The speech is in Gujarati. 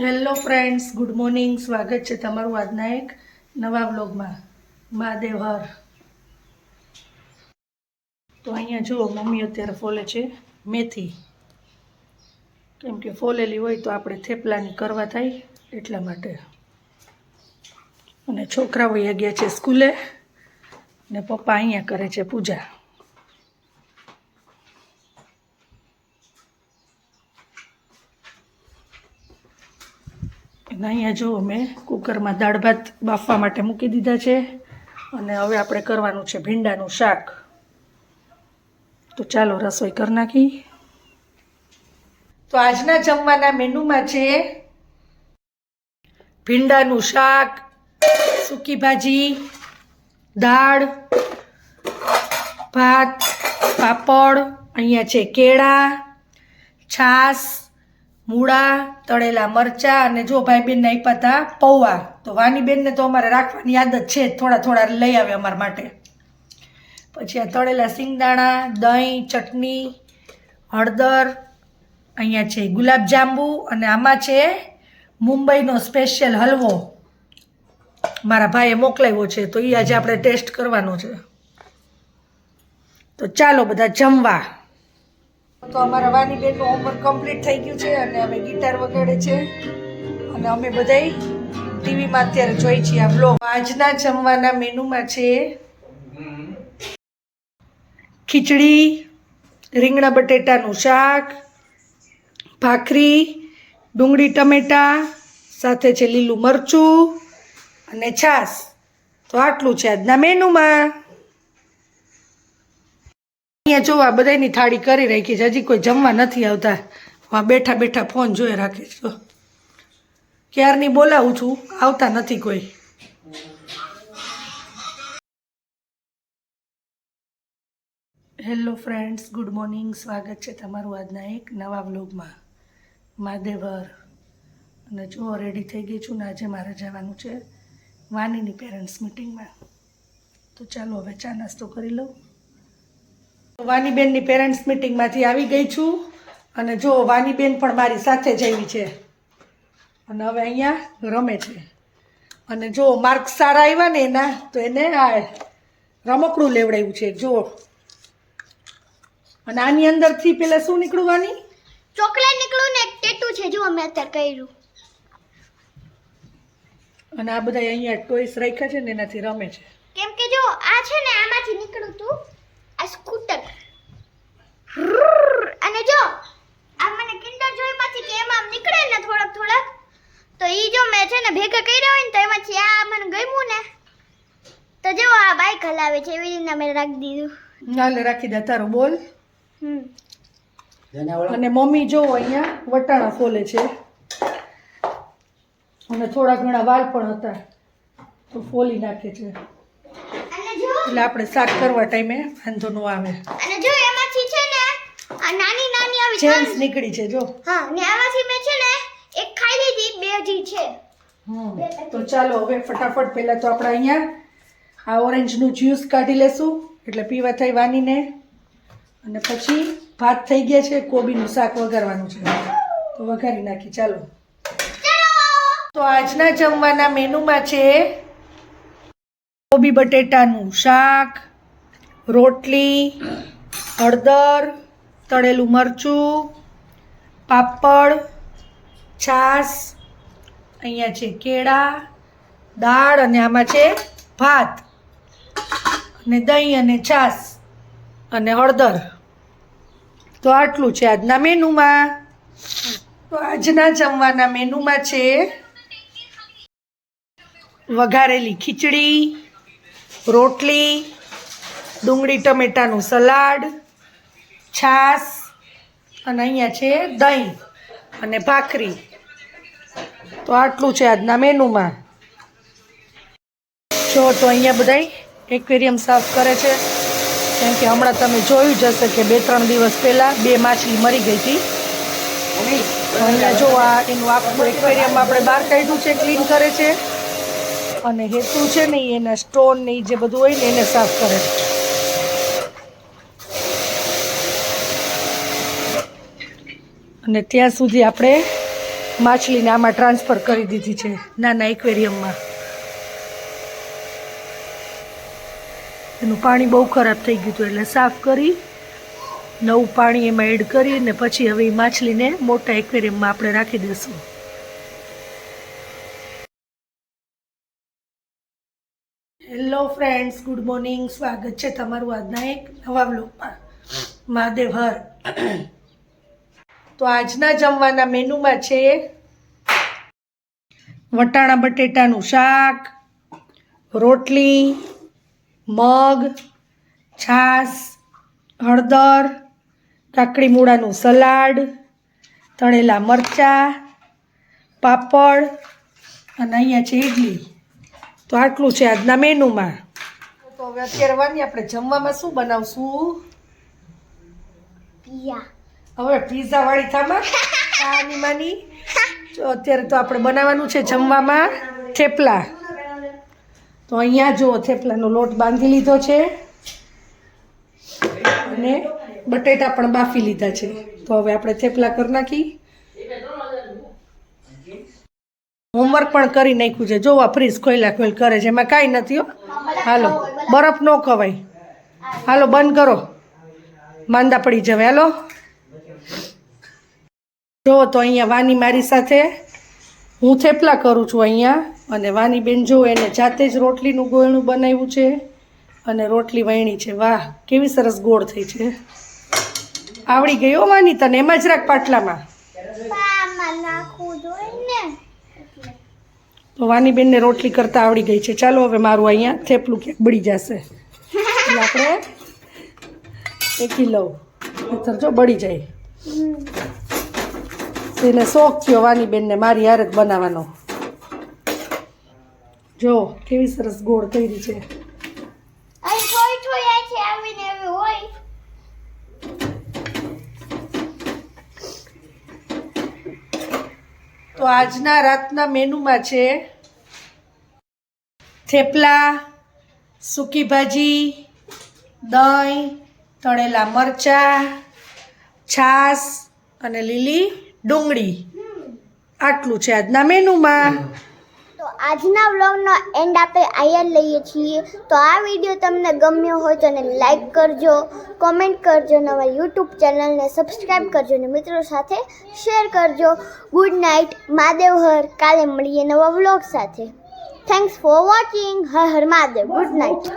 Hello friends, good morning. સ્વાગત છે તમારું આજના એક નવા વ્લોગમાં. મહાદેવ હર. તો અહીંયા જુઓ, મમ્મી અત્યારે ફોલે છે મેથી, કેમ કે ફોલેલી હોય તો આપણે થેપલાની કરવા થાય એટલા માટે. અને છોકરાઓ ગયા છે સ્કૂલે ને પપ્પા અહીંયા કરે છે પૂજા. અને અહીંયા જુઓ, મેં કુકરમાં દાળ ભાત બાફવા માટે મૂકી દીધા છે અને હવે આપણે કરવાનું છે ભીંડાનું શાક. તો ચાલો રસોઈ કરી નાખી. તો આજના જમવાના મેનુમાં છે ભીંડાનું શાક, સૂકી ભાજી, દાળ ભાત, પાપડ, અહીંયા છે કેળા, છાશ, મૂળા, તળેલા મરચાં અને જો ભાઈબેનને આપ્યા હતા પૌવા. તો વાનીબેનને તો અમારે રાખવાની આદત છે જ, થોડા થોડા લઈ આવે અમારા માટે. પછી આ તળેલા સિંગદાણા, દહીં, ચટણી, હળદર, અહીંયા છે ગુલાબજાંબુ અને આમાં છે મુંબઈનો સ્પેશિયલ હલવો મારા ભાઈએ મોકલાવ્યો છે, તો એ આજે આપણે ટેસ્ટ કરવાનો છે. તો ચાલો બધા જમવા. તો અમારા વાનીબેનનું હોમવર્ક કમ્પ્લીટ થઈ ગયું છે અને હવે ગિટાર વગાડે છે અને અમે બધાય ટીવીમાં અત્યારે જોઈ છીએ આ વ્લોગ. આજના જમવાના મેનુમાં છે ખીચડી, રીંગણા બટેટાનું શાક, ભાખરી, ડુંગળી ટમેટા, સાથે છે લીલું મરચું અને છાશ. તો આટલું છે આજના મેનુમાં. અહીંયા જો આ બધાની થાળી કરી રાખી છે, હજી કોઈ જમવા નથી આવતા. બેઠા બેઠા ફોન જોઈ રાખે છે. ક્યારની બોલાવું છું, આવતા નથી કોઈ. Hello friends, good morning. સ્વાગત છે તમારું આજના એક નવા વ્લોગમાં. મહાદેવ હર. અને જો રેડી થઈ ગઈ છું ને આજે મારે જવાનું છે વાનીની પેરેન્ટ્સ મિટિંગમાં. તો ચાલો હવે ચા નાસ્તો કરી લઉં. વાનીબેનની પેરેન્ટ્સ મિટિંગમાંથી આવી ગઈ છું અને જો વાનીબેન પણ મારી સાથે જ આવી છે અને હવે અહીંયા રમે છે. અને જો માર્ક સારા આવ્યા ને એના, તો એને આ રમકડું લેવડાવ્યું છે જુઓ. અને આની અંદરથી પેલા શું નીકળ્યું વાની? ચોકલેટ નીકળ્યું ને એક ટેટુ છે જો અમે અત્યારે કર્યું. અને આ બધા અહીંયા ટોયસ રાખ્યા છે ને એનાથી રમે છે. કેમ કે જો આ છે ને આમાંથી નીકળ્યું તું આ સ્કૂટર. અને જો આ મને કિન્ડર જોય માંથી કે એમાં નીકળે ને થોડાક થોડાક, તો ઈ જો મેં છે ને ભેગા કર્યા હોય ને તો એમાંથી આ મને ગમ્યું ને, તો જો આ બાઈક હલાવે છે એવી રીતના મેં રાખી દીધું. નાલે રાખી દે તારો બોલ. અને મમ્મી જો અહીંયા વટાણા ફોલે છે અને થોડા ઘણા વાલ પણ હતા તો ફોલી નાખે છે, એટલે આપણે શાક કરવા ટાઈમે વાંધો ન આવે. અને જો એમાંથી છે ને આ નાની નાની આવી જેમ્સ નીકળી છે જો. હા, ને આમાંથી મેં છે ને એક ખાઈ લીધી, બે હજી છે. તો ચાલો હવે ફટાફટ પહેલા તો આપણે અહીંયા આ ઓરેન્જનું જ્યુસ કાઢી લેશું એટલે પીવા થઈ વાનીને. અને પછી ભાત થઈ ગયા છે, કોબીનું શાક વઘારવાનું છે તો વઘારી નાખી. ચાલો. તો આજના જમવાના મેનુમાં છે કોબી બટેટાનું શાક, રોટલી, હળદર, તળેલું મરચું, પાપડ, છાશ, અહીંયા છે કેળા, દાળ અને આમાં છે ભાત અને દહીં અને છાશ અને હળદર. તો આટલું છે આજના મેનુમાં. તો આજના જમવાના મેનુમાં છે વઘારેલી ખીચડી, રોટલી, ડુંગળી ટમેટાનું સલાડ, છાશ અને અહીંયા છે દહીં અને ભાખરી. તો આટલું છે આજના મેનુમાં. જો તો અહીંયા બધાય એક્વેરિયમ સાફ કરે છે, કેમ કે હમણાં તમે જોયું જ હશે કે 2-3 દિવસ પહેલાં 2 માછલી મરી ગઈ હતી. અહીંયા જો આ એનું આખું એક્વેરિયમ આપણે બહાર કાઢ્યું છે, ક્લીન કરે છે. અને હેતુ છે ને એના સ્ટોન ને જે બધું હોય ને એને સાફ કરે છે. અને ત્યાં સુધી આપણે માછલીને આમાં ટ્રાન્સફર કરી દીધી છે નાના એક્વેરિયમમાં. એનું પાણી બહુ ખરાબ થઈ ગયું હતું એટલે સાફ કરી નવું પાણી એમાં એડ કરી અને પછી હવે એ માછલીને મોટા એક્વેરિયમમાં આપણે રાખી દઈશું. Hello friends, good morning. સ્વાગત છે તમારું આજના એક નવા વ્લોગમાં. મહાદેવ હર. તો આજના જમવાના મેનુમાં છે વટાણા બટેટાનું શાક, રોટલી, મગ, છાશ, હળદર, કાકડી મૂળાનું સલાડ, તળેલા મરચાં, પાપડ અને અહીંયા છે ઇડલી. તો આટલું છે આજના મેનુમાં. તો હવે અત્યારે વાની આપણે જમવામાં શું બનાવશું? પિયા. હવે પીઝા વાળી થામાં આની માની. તો અત્યારે તો આપણે બનાવવાનું છે જમવામાં થેપલા. તો અહીંયા જો થેપલાનો લોટ બાંધી લીધો છે અને બટેટા પણ બાફી લીધા છે. તો હવે આપણે થેપલા કરી નાખી. હોમવર્ક પણ કરી નાખ્યું છે. જોવા ફ્રીજ ખોઈલા ખોઈલ કરે છે, એમાં કાંઈ નથી હો. હાલો, બરફ ન ખવાય. હાલો બંધ કરો, માંદા પડી જવાય. હાલો જો તો અહીંયા વાની મારી સાથે હું થેપલા કરું છું અહીંયા, અને વાની બેન જો એને જાતે જ રોટલીનું ગોળનું બનાવ્યું છે અને રોટલી વણી છે. વાહ, કેવી સરસ ગોળ થઈ છે. આવડી ગઈ હો વાની તને. એમાં જ રાખ પાટલામાં. પામાં નાખવું જોઈએ ને. તો વાની બેનને રોટલી કરતા આવડી ગઈ છે. ચાલો હવે મારું અહીંયા થેપલું ક્યાંક બળી જશે એટલે આપણે શેકી લઉં, નહીંતર જો બળી જાય. એને શોખ થયો વાની બેનને મારી હારે જ બનાવવાનો. જો કેવી સરસ ગોળ કરી છે. અહીં થોડી થોડી આ છે આવીને એવી હોય. તો આજના રાતના મેનુમાં છે થેપલા, સૂકી ભાજી, દહીં, તળેલા મરચાં, છાશ અને લીલી ડુંગળી. આટલું છે આજના મેનુમાં. તો આજના વ્લોગનો એન્ડ આપણે અહીંયા લઈએ છીએ. તો આ વિડીયો તમને ગમ્યો હોય તો એને લાઈક કરજો, કોમેન્ટ કરજો, નવા યુટ્યુબ ચેનલને સબસ્ક્રાઈબ કરજો અને મિત્રો સાથે શેર કરજો. ગુડ નાઇટ, મહાદેવ હર. કાલે મળીએ નવા વ્લોગ સાથે. Thanks for watching. Har Har Mahadev. Good night.